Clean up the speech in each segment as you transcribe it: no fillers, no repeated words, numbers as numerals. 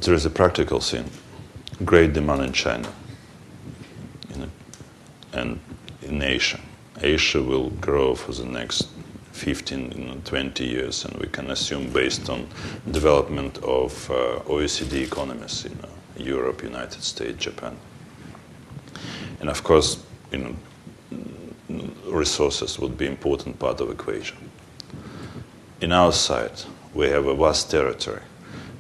there is a practical thing. Great demand in China, and in Asia. Asia will grow for the next 15, 20 years, and we can assume based on development of OECD economies, Europe, United States, Japan. And of course, resources would be an important part of the equation. In our side, we have a vast territory,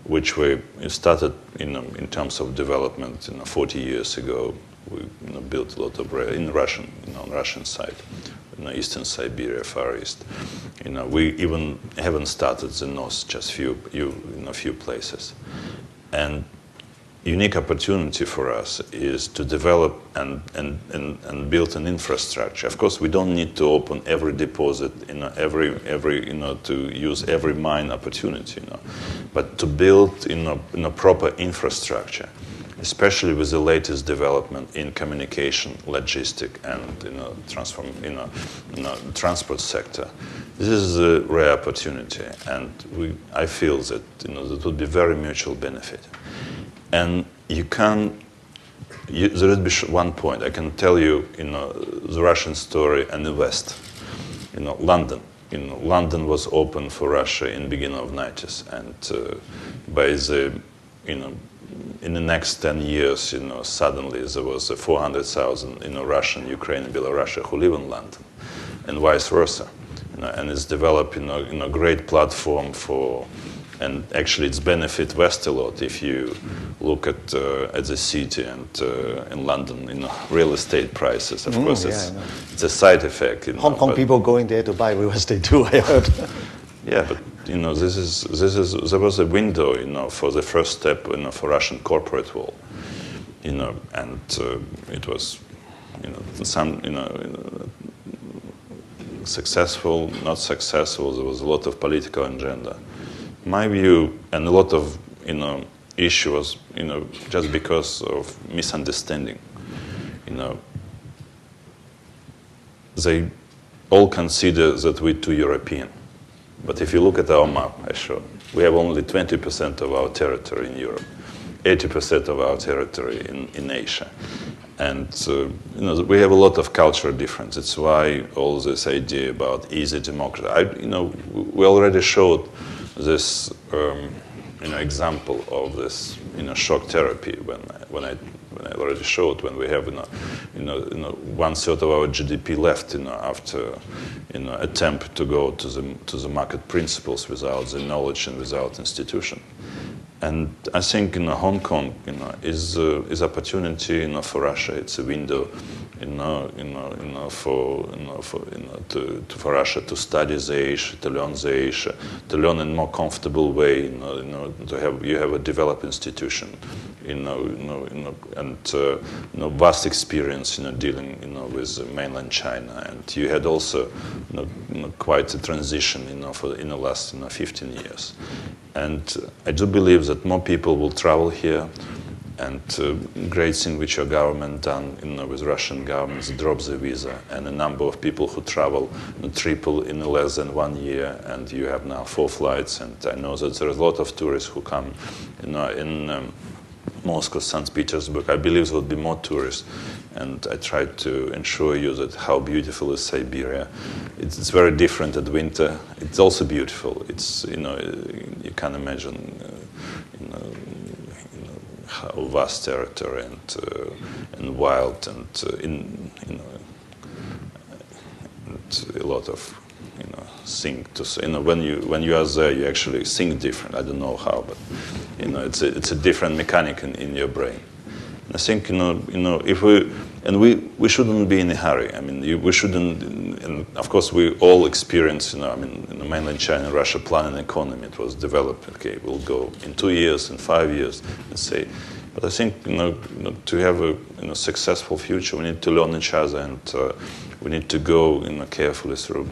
which we started in terms of development 40 years ago. We built a lot of in Russian, on Russian side, Eastern Siberia, Far East. We even haven't started the north, just few places. And unique opportunity for us is to develop and build an infrastructure. Of course, we don't need to open every deposit, to use every mine opportunity, but to build a proper infrastructure, especially with the latest development in communication, logistic, and transport sector. This is a rare opportunity, and I feel that that would be very mutual benefit. And there is one point I can tell you, the Russian story and the West. London. London was open for Russia in the beginning of the 90s, and by the in the next 10 years, suddenly there was 400,000 Russian, Ukrainian, Belarusian who live in London, and vice versa. And it's developed a great platform for. And actually, it's benefit West a lot if you look at the city and in London, real estate prices. Of course, it's a side effect. Hong Kong people going there to buy real estate too, I heard. Yeah, but there was a window, for the first step, for Russian corporate world, and it was, successful, not successful. There was a lot of political agenda. My view, and a lot of issues, just because of misunderstanding. They all consider that we're too European. But if you look at our map, I showed, we have only 20% of our territory in Europe, 80% of our territory in Asia. And we have a lot of cultural difference. It's why all this idea about easy democracy. We already showed this example of this shock therapy when I already showed when we have 1/3 of our GDP left after attempt to go to the market principles without the knowledge and without institution. And I think Hong Kong is opportunity for Russia. It's a window for Russia to study the Asia, to learn the Asia, to learn in a more comfortable way. You have a developed institution, and vast experience dealing with mainland China, and you had also quite a transition in the last 15 years. And I do believe that more people will travel here, and great thing which your government done with Russian governments, drop the visa, and the number of people who travel triple in less than 1 year, and you have now 4 flights, and I know that there are a lot of tourists who come in Moscow, St. Petersburg. I believe there will be more tourists, and I try to ensure you that how beautiful is Siberia. It's very different at winter. It's also beautiful. It's you can imagine how vast territory and wild and and a lot of thing to say. When you are there, you actually think different. I don't know how, but it's a different mechanic in your brain. And I think if we shouldn't be in a hurry. I mean, we shouldn't. And of course, we all experience. In the mainland China, Russia plan an economy. It was developed. Okay, we'll go in 2 years, in 5 years, and say. But I think to have a successful future, we need to learn each other, and we need to go carefully through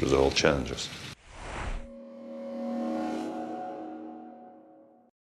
the whole challenges.